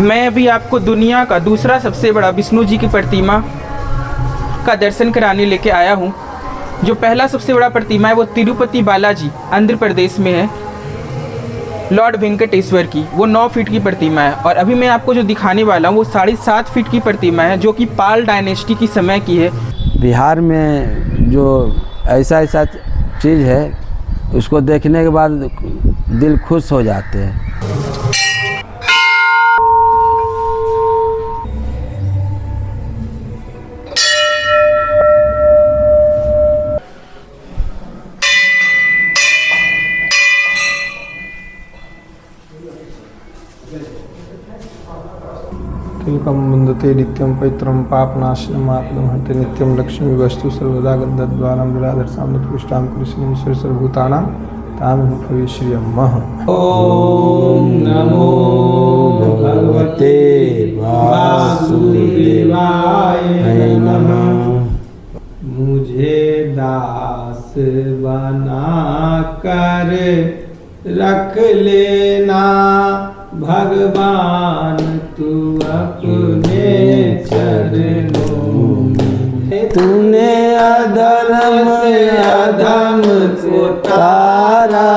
मैं अभी आपको दुनिया का दूसरा सबसे बड़ा विष्णु जी की प्रतिमा का दर्शन कराने लेके आया हूँ। जो पहला सबसे बड़ा प्रतिमा है वो तिरुपति बालाजी आंध्र प्रदेश में है, लॉर्ड वेंकटेश्वर की। वो 9 फीट की प्रतिमा है। और अभी मैं आपको जो दिखाने वाला हूँ वो 7.5 फीट की प्रतिमा है, जो कि पाल डायनेस्टी की समय की है। बिहार में जो ऐसा चीज़ है उसको देखने के बाद दिल खुश हो जाते हैं। किलकम मुंदते नित्यम पवित्रम पापनाशनम आपदमहते नित्यम लक्ष्मी वस्तु सर्वदा गंधद्वारम विराधर सामने पृष्ठाम कृष्ण सर्वभूतानां ताम भविष्यम्। ओम नमो भगवते वासुदेवाय नमः। मुझे दास बना कर रख लेना भगवान तू अपने चरणों में। तूने अधर्म अधम को तारा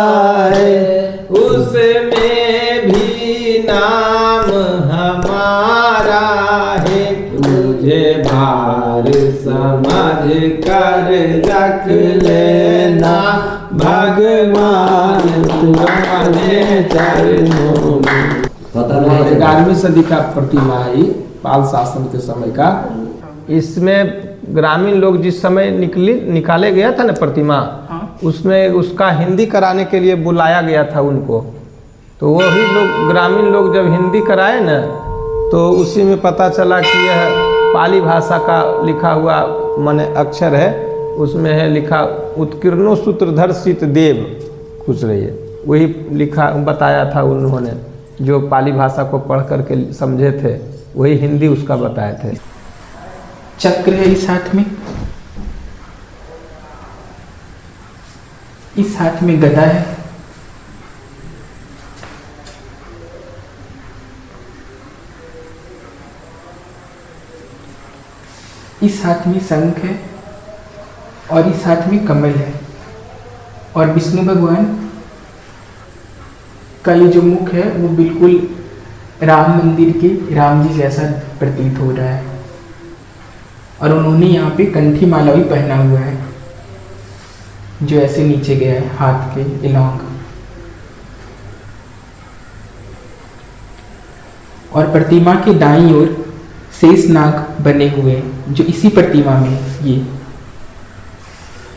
है, उसमें भी नाम हमारा है। तुझे भार समझ कर रख लेना भगवान तू अपने चरणों में। 11वीं सदी का प्रतिमा है, पाल शासन के समय का। इसमें ग्रामीण लोग जिस समय निकाले गया था ना प्रतिमा, उसमें उसका हिंदी कराने के लिए बुलाया गया था उनको। तो वही लोग ग्रामीण लोग जब हिंदी कराए ना, तो उसी में पता चला कि यह पाली भाषा का लिखा हुआ माने अक्षर है। उसमें है लिखा उत्कीर्णो सूत्रधर सीत देव, खुश रहिए। वही लिखा बताया था उन्होंने, जो पाली भाषा को पढ़ करके समझे थे, वही हिंदी उसका बताए थे। चक्र है इस हाथ में, इस हाथ में गदा है, इस हाथ में शंख है और इस हाथ में कमल है। और विष्णु भगवान का ये जो मुख है वो बिल्कुल राम मंदिर के राम जी जैसा प्रतीत हो रहा है। और उन्होंने यहाँ पे कंठी माला भी पहना हुआ है, जो ऐसे नीचे गया है हाथ के इलांग। और प्रतिमा के दाईं ओर शेषनाग बने हुए हैं, जो इसी प्रतिमा में है। ये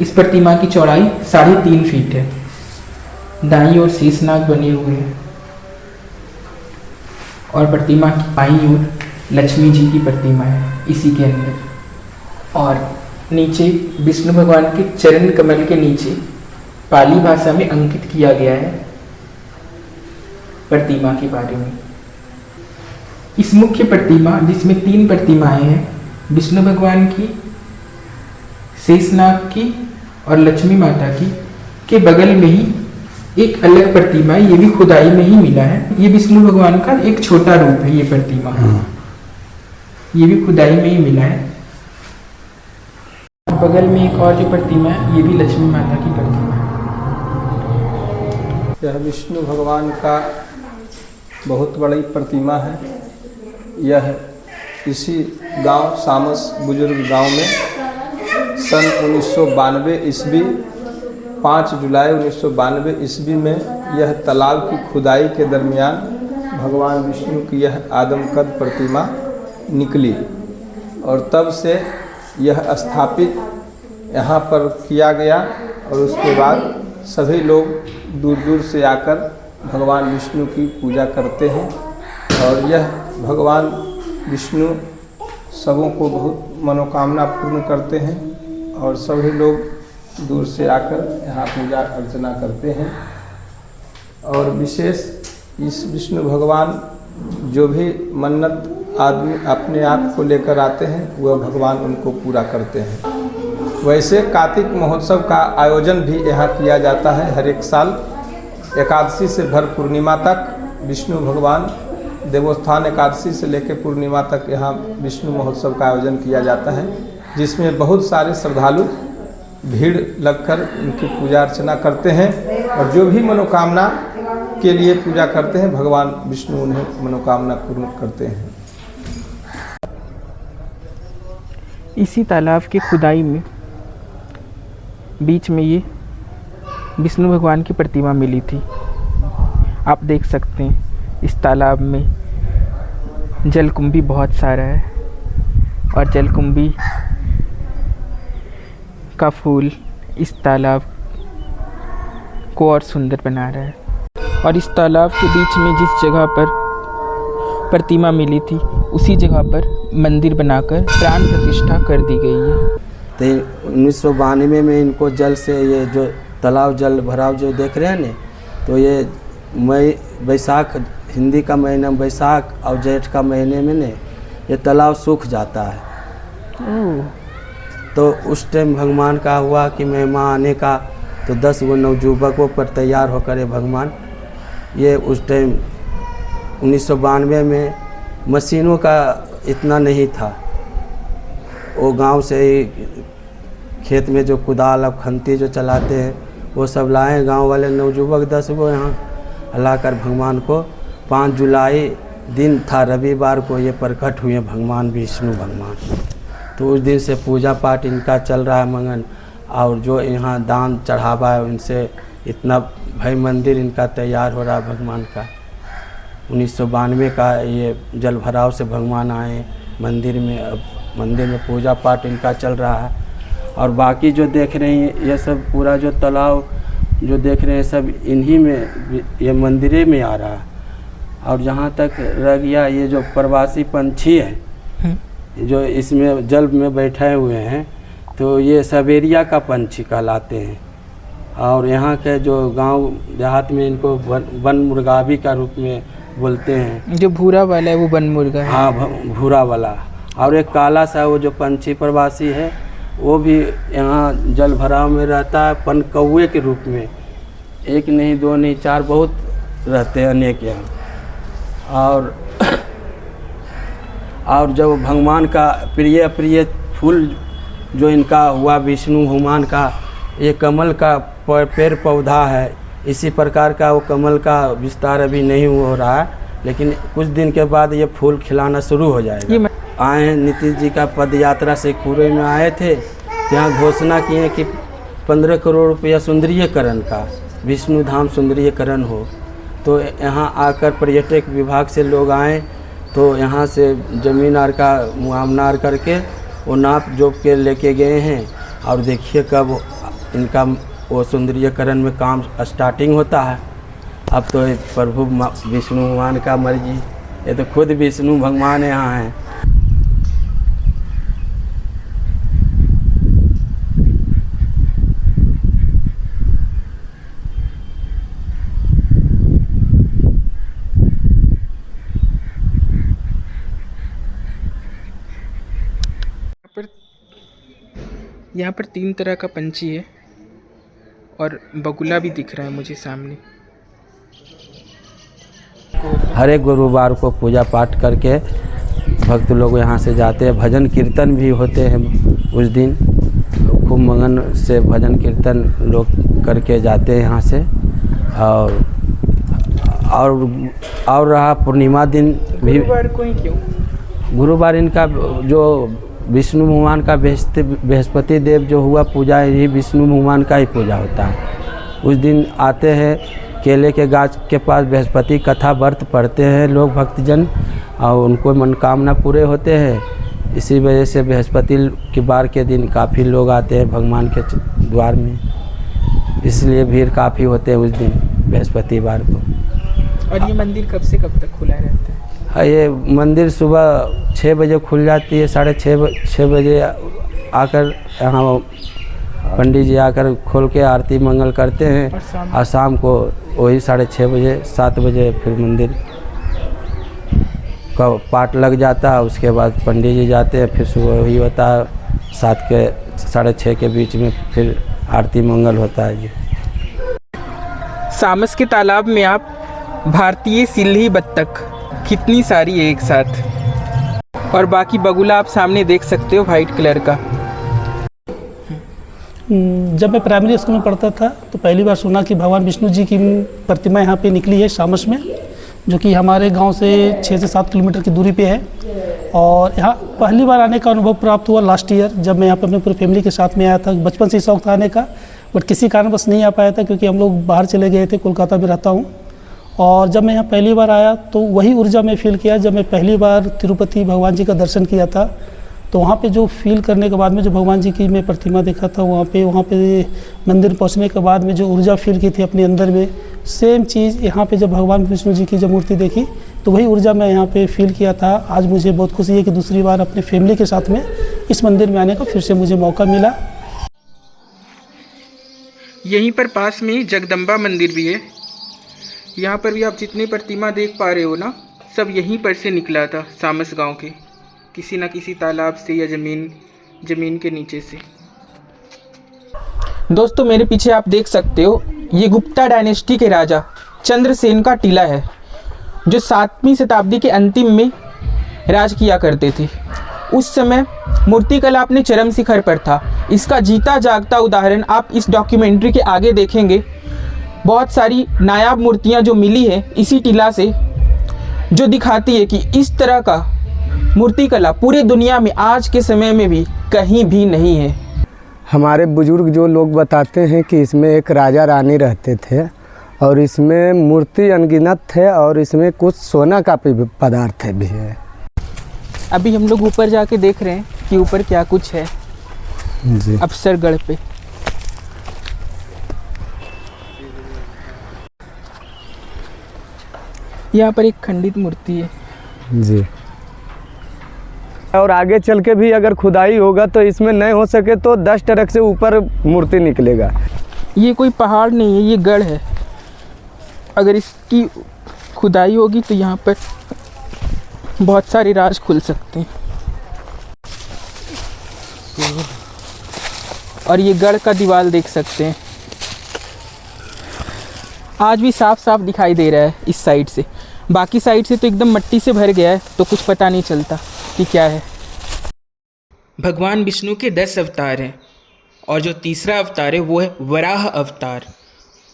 इस प्रतिमा की चौड़ाई 3.5 फीट है। दाईं ओर शेषनाग बने हुए हैं और प्रतिमा की बाईं ओर लक्ष्मी जी की प्रतिमा है इसी के अंदर। और नीचे विष्णु भगवान के चरण कमल के नीचे पाली भाषा में अंकित किया गया है प्रतिमा के बारे में। इस मुख्य प्रतिमा, जिसमें 3 प्रतिमाएं हैं, विष्णु भगवान की, शेषनाग की और लक्ष्मी माता की, के बगल में ही एक अलग प्रतिमा है। ये भी खुदाई में ही मिला है। ये विष्णु भगवान का एक छोटा रूप है ये प्रतिमा, ये भी खुदाई में ही मिला है। बगल में एक और जो प्रतिमा है, ये भी लक्ष्मी माता की प्रतिमा है। यह विष्णु भगवान का बहुत बड़ी प्रतिमा है। यह इसी गांव सामस बुजुर्ग गांव में सन 1992 ईस्वी 5 जुलाई 1992 ईस्वी में यह तालाब की खुदाई के दरमियान भगवान विष्णु की यह आदमकद प्रतिमा निकली। और तब से यह स्थापित यहाँ पर किया गया। और उसके बाद सभी लोग दूर दूर से आकर भगवान विष्णु की पूजा करते हैं। और यह भगवान विष्णु सबों को बहुत मनोकामना पूर्ण करते हैं। और सभी लोग दूर से आकर यहाँ पूजा अर्चना करते हैं। और विशेष इस विष्णु भगवान जो भी मन्नत आदमी अपने आप को लेकर आते हैं, वह भगवान उनको पूरा करते हैं। वैसे कार्तिक महोत्सव का आयोजन भी यहाँ किया जाता है हर एक साल। एकादशी से भर पूर्णिमा तक विष्णु भगवान देवोत्थान एकादशी से लेकर पूर्णिमा तक यहाँ विष्णु महोत्सव का आयोजन किया जाता है, जिसमें बहुत सारे श्रद्धालु भीड़ लगकर उनकी पूजा अर्चना करते हैं और जो भी मनोकामना के लिए पूजा करते हैं भगवान विष्णु उन्हें मनोकामना पूर्ण करते हैं। इसी तालाब की खुदाई में बीच में ये विष्णु भगवान की प्रतिमा मिली थी। आप देख सकते हैं इस तालाब में जलकुंभी बहुत सारा है और जलकुंभी का फूल इस तालाब को और सुंदर बना रहा है। और इस तालाब के बीच में जिस जगह पर प्रतिमा मिली थी उसी जगह पर मंदिर बनाकर प्राण प्रतिष्ठा कर दी गई है। तो 1992 में इनको जल से ये जो तालाब जल भराव जो देख रहे हैं ना, तो ये मई बैसाख हिंदी का महीना बैसाख और जेठ का महीने में ने ये तालाब सूख जाता है। तो उस टाइम भगवान का हुआ कि मेहमान आने का, तो 10 गो नवजुवकों पर तैयार होकर ये भगवान ये उस टाइम 1992 में मशीनों का इतना नहीं था। वो गांव से ही खेत में जो कुदाल अब खंती जो चलाते हैं वो सब लाए गांव वाले नवजुवक 10 गो यहाँ लाकर भगवान को 5 जुलाई दिन था, रविवार को ये प्रकट हुए भगवान विष्णु भगवान। तो उस दिन से पूजा पाठ इनका चल रहा है मगन, और जो यहाँ दान चढ़ावा है उनसे इतना भाई मंदिर इनका तैयार हो रहा है भगवान का। 1992 का ये जल भराव से भगवान आए मंदिर में, अब मंदिर में पूजा पाठ इनका चल रहा है। और बाकी जो देख रहे हैं ये सब पूरा जो तालाब जो देख रहे हैं सब इन्हीं में ये मंदिरे में आ रहा है। और जहाँ तक रह गया ये जो प्रवासी पंछी हैं जो इसमें जल में बैठे हुए हैं, तो ये सवेरिया का पंछी कहलाते हैं। और यहाँ के जो गांव देहात में इनको वन मुर्गावी का रूप में बोलते हैं। जो भूरा वाला है वो वन मुर्गा है। हाँ, भूरा वाला। और एक काला सा वो जो पंछी प्रवासी है वो भी यहाँ जल भराव में रहता है पन कौए के रूप में। 1 नहीं 2 नहीं 4 बहुत रहते हैं अनेक यहाँ। और जब भगवान का प्रिय प्रिय फूल जो इनका हुआ विष्णु भगवान का, ये कमल का पेड़ पौधा है। इसी प्रकार का वो कमल का विस्तार अभी नहीं हो रहा है, लेकिन कुछ दिन के बाद ये फूल खिलाना शुरू हो जाएगा। आए हैं नीतीश जी का पद यात्रा से पूरे में आए थे, तो यहाँ घोषणा किए कि 15 करोड़ रुपया सुंदरीकरण का विष्णु धाम सुंदरीकरण हो। तो यहाँ आकर पर्यटक विभाग से लोग आए, तो यहाँ से ज़मीन आर का मुआवना करके वो नाप जोप के लेके गए हैं। और देखिए कब इनका वो सुंदरीकरण में काम स्टार्टिंग होता है। अब तो प्रभु विष्णु भगवान का मर्जी, ये तो खुद विष्णु भगवान यहाँ हैं। यहाँ पर 3 तरह का पंछी है और बगुला भी दिख रहा है मुझे सामने। हर एक गुरुवार को पूजा पाठ करके भक्त लोग यहाँ से जाते हैं। भजन कीर्तन भी होते हैं उस दिन, खूब मगन से भजन कीर्तन लोग करके जाते हैं यहाँ से। और रहा पूर्णिमा दिन भी। गुरुवार को ही क्यों? गुरुवार इनका जो विष्णु भगवान का बृहस्पति देव जो हुआ पूजा, यही विष्णु भगवान का ही पूजा होता है। उस दिन आते हैं केले के गाछ के पास, बृहस्पति कथा व्रत पढ़ते हैं लोग भक्तजन, और उनको मनोकामना पूरे होते हैं। इसी वजह से बृहस्पति के बार के दिन काफ़ी लोग आते हैं भगवान के द्वार में, इसलिए भीड़ काफ़ी होते हैं उस दिन बृहस्पतिवार को। और ये मंदिर कब से कब तक खुला रहता है? ये मंदिर सुबह 6 बजे खुल जाती है, 6:30 बजे आकर यहाँ पंडित जी आकर खोल के आरती मंगल करते हैं। और शाम को वही 6:30 बजे 7 बजे फिर मंदिर का पाठ लग जाता है। उसके बाद पंडित जी जाते हैं, फिर सुबह वही होता है 7 के 6:30 के बीच में फिर आरती मंगल होता है जी। सामस के तालाब में आप भारतीय सिल्ही बत्तख कितनी सारी है एक साथ। और बाकी बगुला आप सामने देख सकते हो वाइट कलर का। जब मैं प्राइमरी स्कूल में पढ़ता था तो पहली बार सुना कि भगवान विष्णु जी की प्रतिमा यहाँ पे निकली है सामस में, जो कि हमारे गांव से 6 से 7 किलोमीटर की दूरी पे है। और यहाँ पहली बार आने का अनुभव प्राप्त हुआ लास्ट ईयर, जब मैं यहाँ पे अपने पूरी फैमिली के साथ में आया था। बचपन से ही शौक था आने का, बट किसी कारणवश नहीं आ पाया था क्योंकि हम लोग बाहर चले गए थे, कोलकाता में रहता हूँ। और जब मैं यहाँ पहली बार आया तो वही ऊर्जा मैं फील किया जब मैं पहली बार तिरुपति भगवान जी का दर्शन किया था। तो वहाँ पे जो फील करने के बाद में जो भगवान जी की मैं प्रतिमा देखा था, वहाँ पे मंदिर पहुँचने के बाद में जो ऊर्जा फील की थी अपने अंदर में, सेम चीज़ यहाँ पे जब भगवान विष्णु जी की जब मूर्ति देखी तो वही ऊर्जा मैं यहाँ पे फील किया था। आज मुझे बहुत खुशी है कि दूसरी बार अपने फैमिली के साथ में इस मंदिर में आने का फिर से मुझे मौका मिला। यहीं पर पास में ही जगदम्बा मंदिर भी है। यहाँ पर भी आप जितनी प्रतिमा देख पा रहे हो ना, सब यहीं पर से निकला था, सामस गांव के किसी न किसी तालाब से या ज़मीन के नीचे से। दोस्तों मेरे पीछे आप देख सकते हो, ये गुप्ता डायनेस्टी के राजा चंद्रसेन का टीला है, जो 7वीं शताब्दी के अंतिम में राज किया करते थे। उस समय मूर्तिकला अपने चरम शिखर पर था। इसका जीता जागता उदाहरण आप इस डॉक्यूमेंट्री के आगे देखेंगे। बहुत सारी नायाब मूर्तियां जो मिली है इसी टीला से, जो दिखाती है कि इस तरह का मूर्तिकला पूरी दुनिया में आज के समय में भी कहीं भी नहीं है। हमारे बुजुर्ग जो लोग बताते हैं कि इसमें एक राजा रानी रहते थे और इसमें मूर्ति अनगिनत है और इसमें कुछ सोना का पदार्थ भी है। अभी हम लोग ऊपर जाके देख रहे हैं कि ऊपर क्या कुछ है जी। अफसरगढ़ पे। यहाँ पर एक खंडित मूर्ति है जी। और आगे चल के भी अगर खुदाई होगा तो इसमें नहीं हो सके तो 10 ट्रक से ऊपर मूर्ति निकलेगा। ये कोई पहाड़ नहीं है, ये गढ़ है। अगर इसकी खुदाई होगी तो यहाँ पर बहुत सारे राज खुल सकते हैं। और ये गढ़ का दीवार देख सकते हैं, आज भी साफ साफ दिखाई दे रहा है इस साइड से। बाकी साइड से तो एकदम मिट्टी से भर गया है, तो कुछ पता नहीं चलता कि क्या है। भगवान विष्णु के 10 अवतार हैं और जो तीसरा अवतार है वो है वराह अवतार।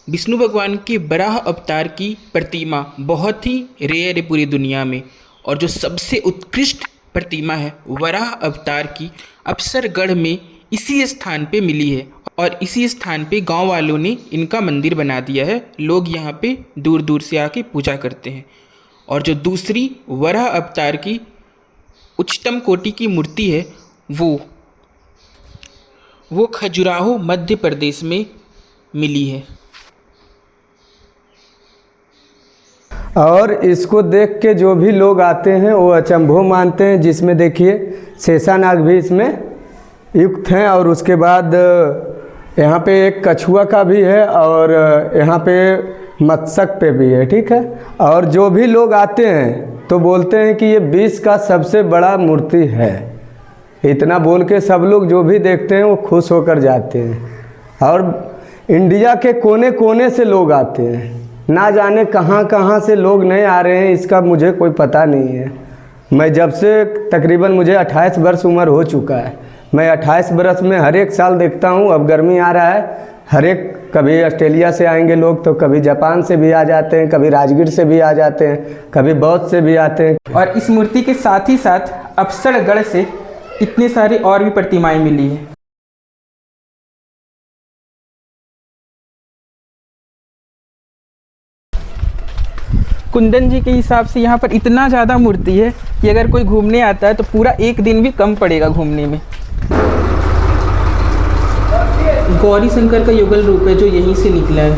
विष्णु भगवान के वराह अवतार की प्रतिमा बहुत ही रेयर है पूरी दुनिया में, और जो सबसे उत्कृष्ट प्रतिमा है वराह अवतार की अफसरगढ़ में इसी स्थान पे मिली है। और इसी स्थान पे गांव वालों ने इनका मंदिर बना दिया है। लोग यहाँ पे दूर दूर से आके पूजा करते हैं। और जो दूसरी वराह अवतार की उच्चतम कोटि की मूर्ति है वो खजुराहो मध्य प्रदेश में मिली है। और इसको देख के जो भी लोग आते हैं वो अचंभो मानते हैं, जिसमें देखिए शेषानाग भी इसमें युक्त हैं। और उसके बाद यहाँ पे एक कछुआ का भी है और यहाँ पे मत्स्यक पे भी है, ठीक है। और जो भी लोग आते हैं तो बोलते हैं कि ये विश्व का सबसे बड़ा मूर्ति है। इतना बोल के सब लोग जो भी देखते हैं वो खुश होकर जाते हैं। और इंडिया के कोने कोने से लोग आते हैं, ना जाने कहाँ कहाँ से लोग नहीं आ रहे हैं, इसका मुझे कोई पता नहीं है। मैं जब से तकरीबन मुझे 28 वर्ष उम्र हो चुका है, मैं 28 वर्ष में हर एक साल देखता हूँ। अब गर्मी आ रहा है, हर एक कभी ऑस्ट्रेलिया से आएंगे लोग तो कभी जापान से भी आ जाते हैं, कभी राजगीर से भी आ जाते हैं, कभी बौद्ध से भी आते हैं। और इस मूर्ति के साथ ही साथ अफसरगढ़ से इतने सारी और भी प्रतिमाएं मिली हैं। कुंदन जी के हिसाब से यहाँ पर इतना ज़्यादा मूर्ति है कि अगर कोई घूमने आता है तो पूरा एक दिन भी कम पड़ेगा घूमने में। गौरी शंकर का युगल रूप है जो यहीं से निकला है।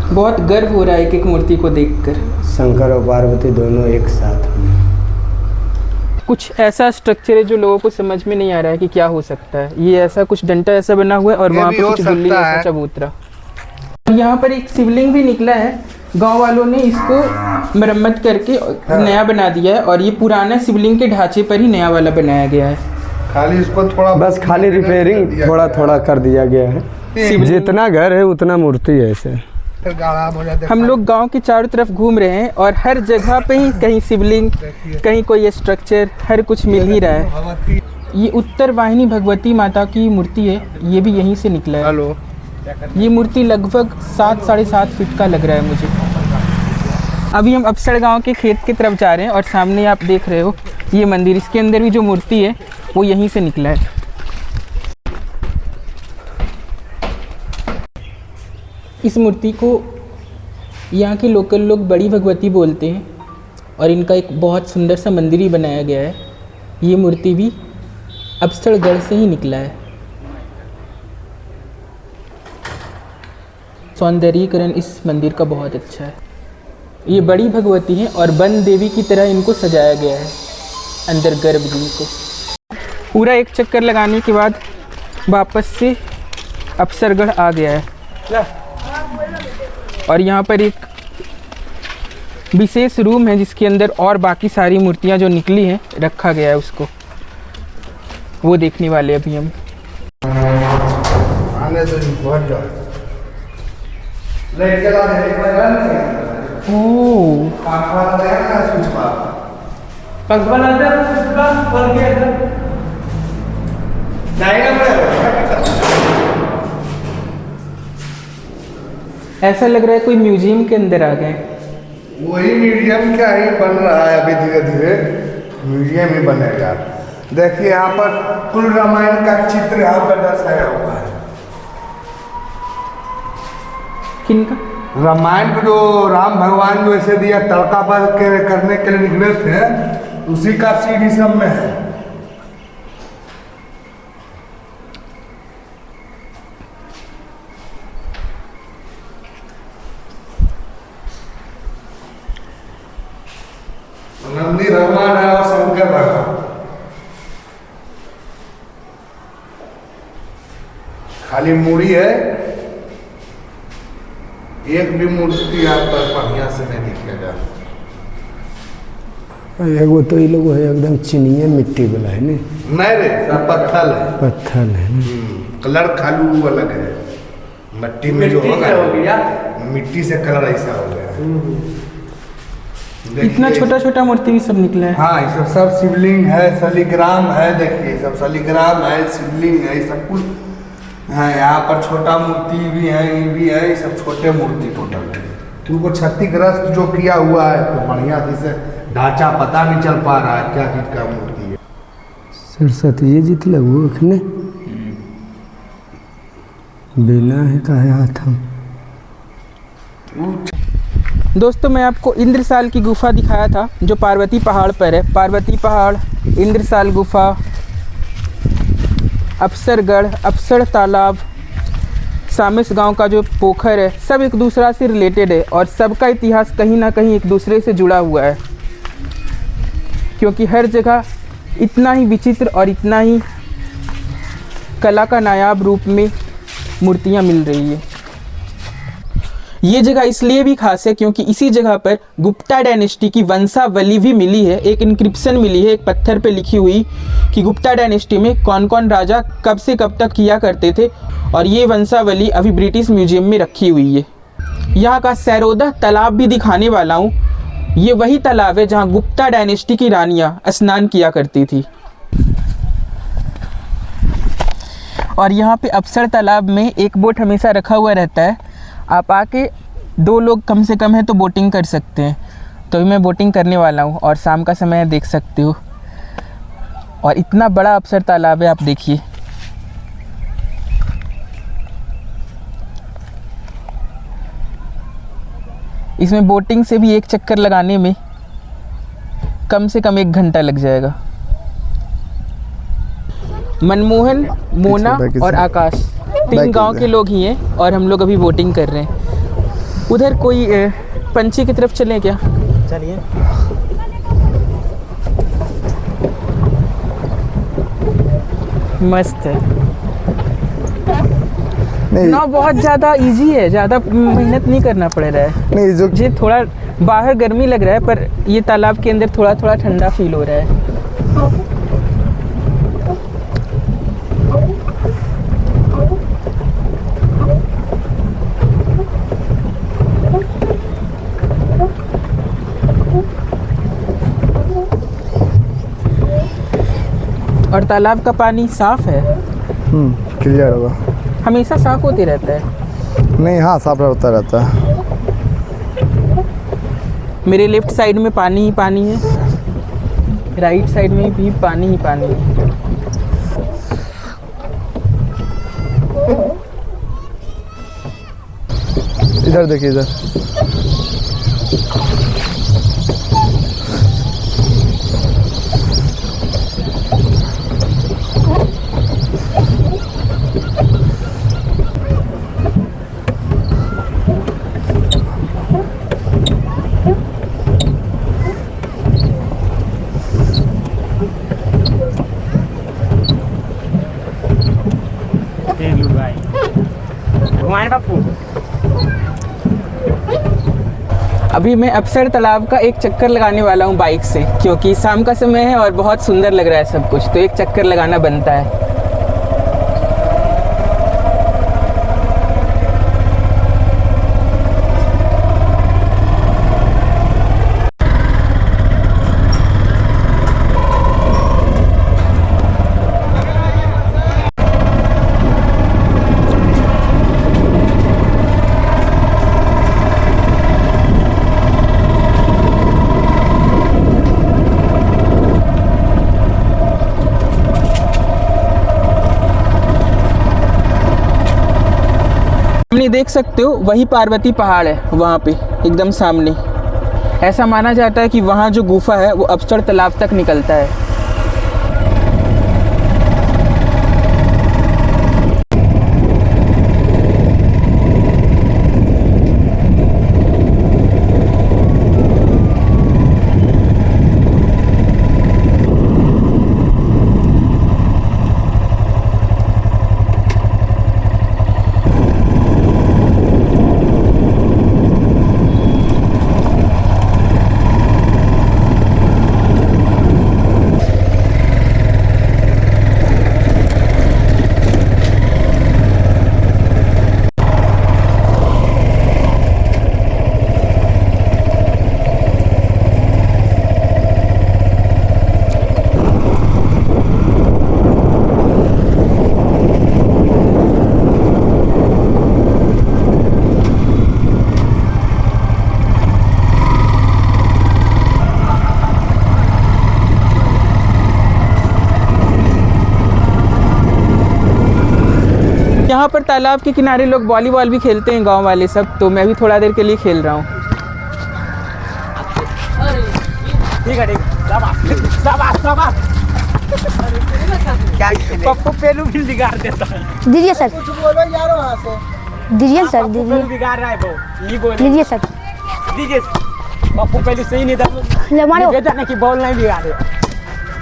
बहुत गर्व हो रहा है एक मूर्ति को देखकर। शंकर और पार्वती दोनों एक साथ में। कुछ ऐसा स्ट्रक्चर है जो लोगों को समझ में नहीं आ रहा है कि क्या हो सकता है। ये ऐसा कुछ डंटा ऐसा बना हुआ है और वहाँ पे कुछ गुल्ली ऐसा चबूतरा। यहाँ पर एक शिवलिंग भी निकला है, गांव वालों ने इसको मरम्मत करके नया बना दिया है। और ये पुराना शिवलिंग के ढांचे पर ही नया वाला बनाया गया है। खाली इसको थोड़ा बस खाली रिपेयरिंग थोड़ा थोड़ा कर दिया गया है। जितना घर है उतना मूर्ति है ऐसे। हम लोग गांव के चारों तरफ घूम रहे हैं और हर जगह पे ही कहीं शिवलिंग, कहीं कोई स्ट्रक्चर, हर कुछ मिल ही रहा है। ये उत्तर वाहिनी भगवती माता की मूर्ति है, ये भी यहीं से निकला है। हेलो, ये मूर्ति लगभग 7-7.5 फीट का लग रहा है मुझे। अभी हम अफसर गांव के खेत की तरफ जा रहे हैं और सामने आप देख रहे हो ये मंदिर, इसके अंदर भी जो मूर्ति है वो यहीं से निकला है। इस मूर्ति को यहाँ के लोकल लोग बड़ी भगवती बोलते हैं और इनका एक बहुत सुंदर सा मंदिर ही बनाया गया है। ये मूर्ति भी अफसरगढ़ से ही निकला है। सौंदर्यीकरण इस मंदिर का बहुत अच्छा है। ये बड़ी भगवती हैं और वन देवी की तरह इनको सजाया गया है अंदर गर्भगृह को। पूरा एक चक्कर लगाने के बाद वापस से अफसरगढ़ आ गया है और यहाँ पर एक विशेष रूम है जिसके अंदर और बाकी सारी मूर्तियाँ जो निकली हैं रखा गया है, उसको वो देखने वाले अभी हम। ऐसा लग रहा है कोई म्यूजियम के अंदर आ गए। वही म्यूजियम क्या ही बन रहा है, अभी धीरे धीरे म्यूजियम ही बनेगा। देखिए यहाँ पर कुल रामायण का चित्र यहाँ पर दर्शाया हुआ है। किनका? रामायण को जो राम भगवान जो ऐसे दिया तड़का पर करने के लिए निकले थे, उसी का सीढ़ी सब में है। नंदी भगवान है और शंकर भगवान। खाली मूड़ी है, एक भी मूर्ति यहाँ पर बढ़िया से नहीं दिखेगा। एगो तो ये लोग है एकदम चीनिए मिट्टी वाला है नहीं? नहीं रे, सब पत्थर है। पत्थर है। कलर खाली वो अलग है, मिट्टी में जो होगा मिट्टी से कलर ऐसा हो गया। इतना छोटा छोटा मूर्ति भी सब निकला है। हाँ, ये सब शिवलिंग है, शालिग्राम है। देखिए सब शालिग्राम है, शिवलिंग है, सब कुछ है। यहाँ पर छोटा मूर्ति भी है, ये भी है, ये सब छोटे मूर्ति टोटल है। तुमको क्षतिग्रस्त जो किया हुआ है तो बढ़िया से ढांचा पता नहीं चल पा रहा है क्या चीज का मूर्ति है। सरस्वती जी तो लगू रखने बिना है का है हाथ हम। दोस्तों मैं आपको इंद्रसाल की गुफा दिखाया था जो पार्वती पहाड़ पर है। पार्वती पहाड़, इंद्रसाल गुफा, अफसरगढ़, अफसर तालाब, सामिस गांव का जो पोखर है, सब एक दूसरा से रिलेटेड है और सबका इतिहास कहीं ना कहीं एक दूसरे से जुड़ा हुआ है, क्योंकि हर जगह इतना ही विचित्र और इतना ही कला का नायाब रूप में मूर्तियां मिल रही है। ये जगह इसलिए भी खास है क्योंकि इसी जगह पर गुप्ता डायनेस्टी की वंशावली भी मिली है। एक इंक्रिप्शन मिली है एक पत्थर पे लिखी हुई कि गुप्ता डायनेस्टी में कौन कौन राजा कब से कब तक किया करते थे, और ये वंशावली अभी ब्रिटिश म्यूजियम में रखी हुई है। यहाँ का सैरोदा तालाब भी दिखाने वाला हूँ। ये वही तालाब है जहाँ गुप्ता डायनेस्टी की रानियाँ स्नान किया करती थी। और यहाँ पे अफसर तालाब में एक बोट हमेशा रखा हुआ रहता है। आप आके 2 लोग कम से कम है तो बोटिंग कर सकते हैं। तो मैं बोटिंग करने वाला हूँ और शाम का समय देख सकते हो। और इतना बड़ा अफसर तालाब है, आप देखिए। इसमें बोटिंग से भी एक चक्कर लगाने में कम से कम 1 घंटा लग जाएगा। मनमोहन, मोना और आकाश 3 गांव के लोग ही हैं और हम लोग अभी बोटिंग कर रहे हैं। उधर कोई पंछी की तरफ चलें क्या? चलिए। मस्त है ना, बहुत ज़्यादा इजी है, ज़्यादा मेहनत नहीं करना पड़ रहा है। नहीं जो मुझे थोड़ा बाहर गर्मी लग रहा है पर ये तालाब के अंदर थोड़ा थोड़ा ठंडा फील हो रहा है। और तालाब का पानी साफ है? क्लियर होगा। हमेशा साफ होते रहता है? नहीं, हाँ साफ होता रहता है। मेरे लेफ्ट साइड में पानी ही पानी है, राइट साइड में भी पानी ही पानी है। इधर देखिए, इधर अभी मैं अफसर तालाब का एक चक्कर लगाने वाला हूँ बाइक से, क्योंकि शाम का समय है और बहुत सुंदर लग रहा है सब कुछ, तो एक चक्कर लगाना बनता है। सामने देख सकते हो, वही पार्वती पहाड़ है, वहाँ पे एकदम सामने। ऐसा माना जाता है कि वहाँ जो गुफा है वो अफसर तालाब तक निकलता है। यहाँ पर तालाब के किनारे लोग वॉलीबॉल भी खेलते हैं, गांव वाले सब, तो मैं भी थोड़ा देर के लिए खेल रहा हूँ। पप्पू पेलू भी बिगाड़ देता है। दीजिए सर, दीजिए सर, दीजिए, बिगाड़ रहा है वो, ये बोल दीजिए सर, दीजिए। पप्पू पेलू सही नहीं था, ले मारो। ये जाने की बॉल नहीं बिगाड़े।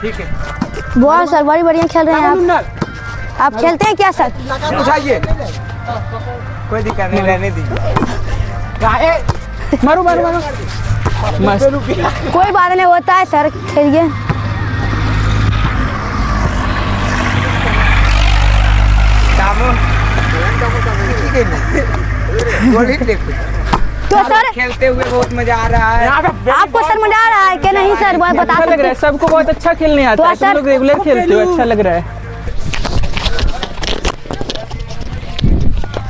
ठीक है, बहुत सर, बड़ी बढ़िया खेल रहे हैं आप। आप खेलते हैं क्या सर? उठाइए, कोई दिक्कत नहीं, रहने दीजिए। मारो मारो मारो, मस्त। कोई बात नहीं, होता है सर, खेलिए। तो सर खेलते हुए बहुत मजा आ रहा है। आपको सर मजा आ रहा है क्या? नहीं सर, बता अच्छा लग रहा है, सबको बहुत अच्छा खेलने आता है। तुम लोग रेगुलर खेलते हो, अच्छा लग रहा है।